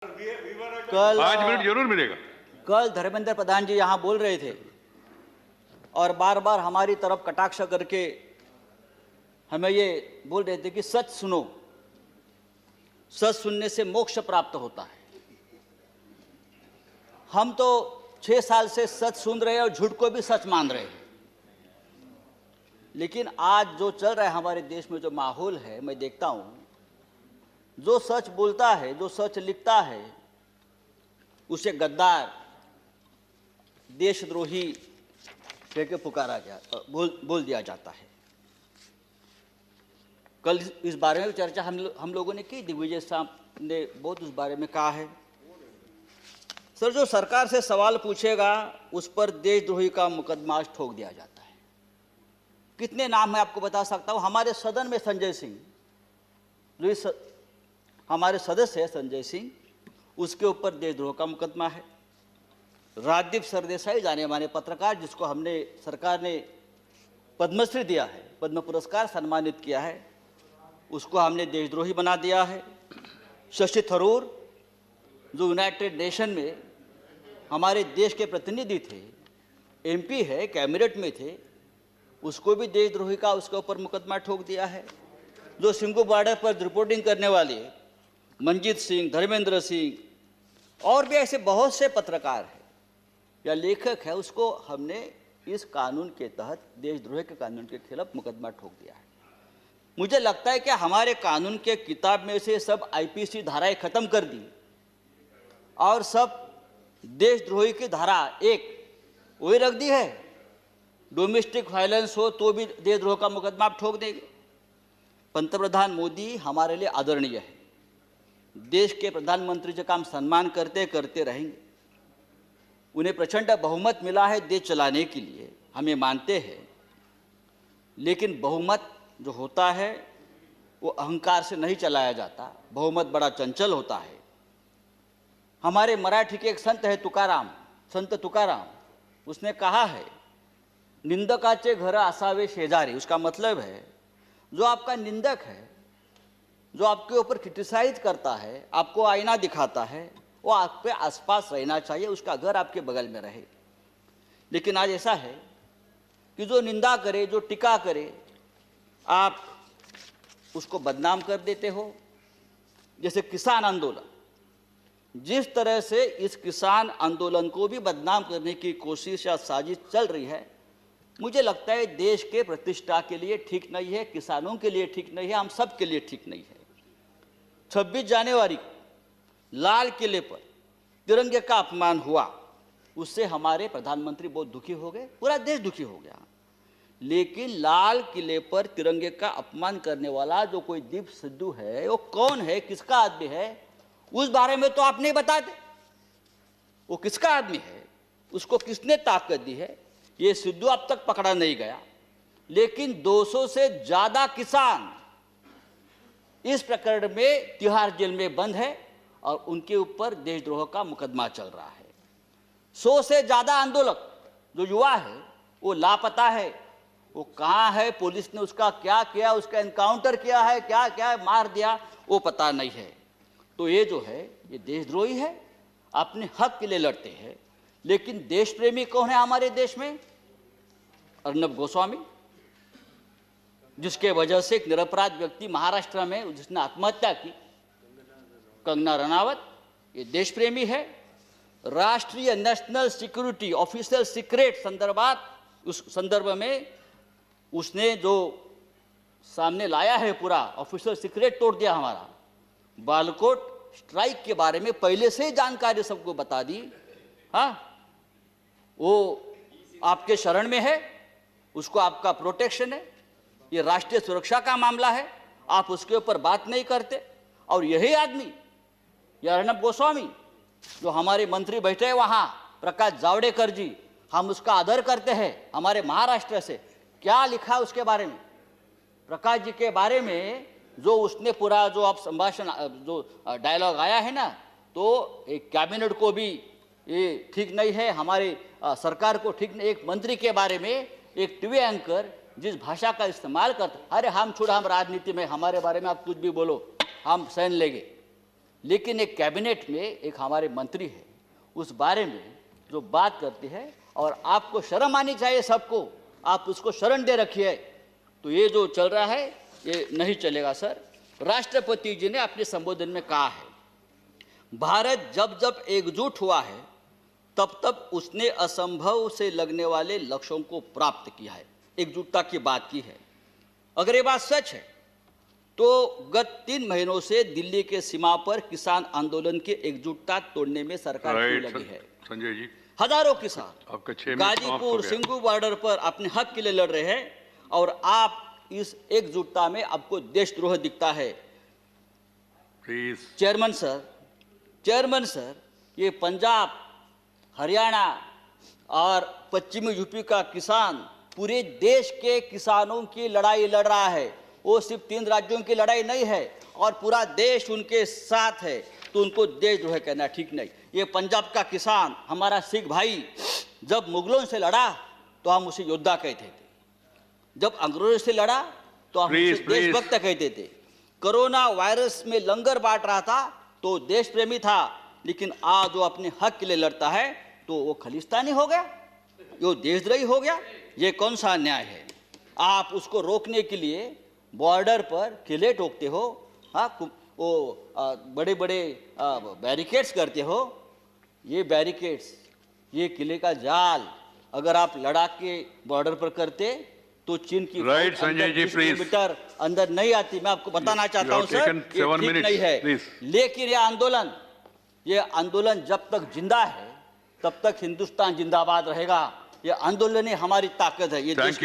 कल 5 मिनट जरूर मिलेगा। कल धर्मेंद्र प्रधान जी यहाँ बोल रहे थे और बार बार हमारी तरफ कटाक्ष करके हमें ये बोल रहे थे कि सच सुनो, सच सुनने से मोक्ष प्राप्त होता है। हम तो 6 साल से सच सुन रहे हैं और झूठ को भी सच मान रहे हैं, लेकिन आज जो चल रहा है हमारे देश में, जो माहौल है, मैं देखता हूँ जो सच बोलता है, जो सच लिखता है, उसे गद्दार, देशद्रोही कह के पुकारा बोल दिया जाता है। कल इस बारे में चर्चा हम लोगों ने की, दिग्विजय साहब ने बहुत उस बारे में कहा है। सर, जो सरकार से सवाल पूछेगा उस पर देशद्रोही का मुकदमा ठोक दिया जाता है। कितने नाम मैं आपको बता सकता हूं। हमारे सदन में संजय सिंह, जो हमारे सदस्य है संजय सिंह, उसके ऊपर देशद्रोह का मुकदमा है। राजदीप सरदेसाई, जाने माने पत्रकार, जिसको हमने सरकार ने पद्मश्री दिया है, पद्म पुरस्कार सम्मानित किया है, उसको हमने देशद्रोही बना दिया है। शशि थरूर, जो यूनाइटेड नेशन में हमारे देश के प्रतिनिधि थे, एमपी है, कैबिनेट में थे, उसको भी देशद्रोही का उसके ऊपर मुकदमा ठोक दिया है। जो सिंघू बॉर्डर पर रिपोर्टिंग करने वाले मंजीत सिंह, धर्मेंद्र सिंह और भी ऐसे बहुत से पत्रकार हैं या लेखक है, उसको हमने इस कानून के तहत, देशद्रोह के कानून के खिलाफ मुकदमा ठोक दिया है। मुझे लगता है कि हमारे कानून के किताब में से सब आईपीसी धाराएं खत्म कर दी और सब देशद्रोही की धारा एक वही रख दी है। डोमेस्टिक वायलेंस हो तो भी देशद्रोह का मुकदमा आप ठोक देंगे। पंतप्रधान मोदी हमारे लिए आदरणीय है। देश के प्रधानमंत्री जी का हम सम्मान करते करते रहेंगे। उन्हें प्रचंड बहुमत मिला है देश चलाने के लिए, हम ये मानते हैं। लेकिन बहुमत जो होता है वो अहंकार से नहीं चलाया जाता। बहुमत बड़ा चंचल होता है। हमारे मराठी के एक संत है तुकाराम, संत तुकाराम, उसने कहा है, निंदकाचे घर असावे शेजारी। उसका मतलब है जो आपका निंदक है, जो आपके ऊपर क्रिटिसाइज करता है, आपको आईना दिखाता है, वो आपके आसपास रहना चाहिए, उसका घर आपके बगल में रहे। लेकिन आज ऐसा है कि जो निंदा करे, जो टीका करे, आप उसको बदनाम कर देते हो। जैसे किसान आंदोलन, जिस तरह से इस किसान आंदोलन को भी बदनाम करने की कोशिश या साजिश चल रही है, मुझे लगता है देश के प्रतिष्ठा के लिए ठीक नहीं है, किसानों के लिए ठीक नहीं है, हम सब के लिए ठीक नहीं है। 26 जनवरी को लाल किले पर तिरंगे का अपमान हुआ, उससे हमारे प्रधानमंत्री बहुत दुखी हो गए, पूरा देश दुखी हो गया। लेकिन लाल किले पर तिरंगे का अपमान करने वाला जो कोई दीप सिद्धू है, वो कौन है, किसका आदमी है, उस बारे में तो आप नहीं बताते। वो किसका आदमी है, उसको किसने ताकत दी है, ये सिद्धू अब तक पकड़ा नहीं गया। लेकिन 200 से ज्यादा किसान इस प्रकरण में तिहाड़ जेल में बंद है और उनके ऊपर देशद्रोह का मुकदमा चल रहा है। 100 से ज्यादा आंदोलक जो युवा है वो लापता है। वो कहाँ है, पुलिस ने उसका क्या किया, उसका एनकाउंटर किया है, क्या क्या मार दिया, वो पता नहीं है। तो ये जो है ये देशद्रोही है, अपने हक के लिए लड़ते हैं। लेकिन देश प्रेमी कौन है हमारे देश में? अर्नब गोस्वामी, जिसके वजह से एक निरपराध व्यक्ति महाराष्ट्र में जिसने आत्महत्या की, कंगना रनावत, ये देश प्रेमी है। राष्ट्रीय नेशनल सिक्योरिटी ऑफिशियल सीक्रेट संदर्भात, उस संदर्भ में उसने जो सामने लाया है, पूरा ऑफिशियल सीक्रेट तोड़ दिया हमारा। बालकोट स्ट्राइक के बारे में पहले से ही जानकारी सबको बता दी। हाँ, वो आपके शरण में है, उसको आपका प्रोटेक्शन है, ये राष्ट्रीय सुरक्षा का मामला है, आप उसके ऊपर बात नहीं करते। और यही आदमी, यह अर्नब गोस्वामी, जो हमारे मंत्री बैठे हैं वहाँ, प्रकाश जावड़ेकर जी, हम उसका आदर करते हैं, हमारे महाराष्ट्र से, क्या लिखा है उसके बारे में, प्रकाश जी के बारे में, जो उसने पूरा जो आप संभाषण, जो डायलॉग आया है ना, तो एक कैबिनेट को भी ये ठीक नहीं है, हमारे सरकार को ठीक नहीं। एक मंत्री के बारे में एक टीवी एंकर जिस भाषा का इस्तेमाल करता, अरे हम छोड़, हम राजनीति में, हमारे बारे में आप कुछ भी बोलो, हम सहन लेंगे। लेकिन एक कैबिनेट में एक हमारे मंत्री है, उस बारे में जो बात करती है, और आपको शर्म आनी चाहिए सबको, आप उसको शरण दे रखिए। तो ये जो चल रहा है ये नहीं चलेगा सर। राष्ट्रपति जी ने अपने संबोधन में कहा है, भारत जब जब एकजुट हुआ है तब तब उसने असंभव से लगने वाले लक्ष्यों को प्राप्त किया है। एकजुटता की बात की है। अगर ये बात सच है तो गत 3 महीनों से दिल्ली के सीमा पर किसान आंदोलन की एकजुटता तोड़ने में सरकार क्यों लगी है? संजय जी, हजारों किसान आपका 6 मिनट समाप्त हो गाजीपुर गया। सिंगू बॉर्डर पर अपने हक के लिए लड़ रहे हैं, और आप इस एकजुटता में आपको देशद्रोह दिखता है। प्लीज। चेयरमैन सर, ये पंजाब, हरियाणा और पश्चिमी यूपी का किसान पूरे देश के किसानों की लड़ाई लड़ रहा है। वो सिर्फ 3 राज्यों की लड़ाई नहीं है, और पूरा देश उनके साथ है। तो उनको देशद्रोह कहना ठीक नहीं। ये पंजाब का किसान, हमारा सिख भाई, जब मुगलों से लड़ा तो हम उसे योद्धा कहते थे, जब अंग्रेजों से लड़ा तो हम उसे देशभक्त कहते थे। कोरोना वायरस में लंगर बांट रहा था तो देश प्रेमी था, लेकिन आज वो अपने हक के लिए लड़ता है तो वो खालिस्तानी हो गया, वो देशद्रोही हो गया। ये कौन सा न्याय है? आप उसको रोकने के लिए बॉर्डर पर किले ठोकते हो, हाँ, वो बड़े बड़े बैरिकेड्स करते हो। ये बैरिकेड्स, ये किले का जाल अगर आप लद्दाख के बॉर्डर पर करते तो चीन की right Sanjay ji, please. Kilometre अंदर नहीं आती। मैं आपको बताना चाहता हूं सर, ये ठीक नहीं है। लेकिन ये आंदोलन जब तक जिंदा है तब तक हिंदुस्तान जिंदाबाद रहेगा। ये आंदोलन ही हमारी ताकत है। ये देश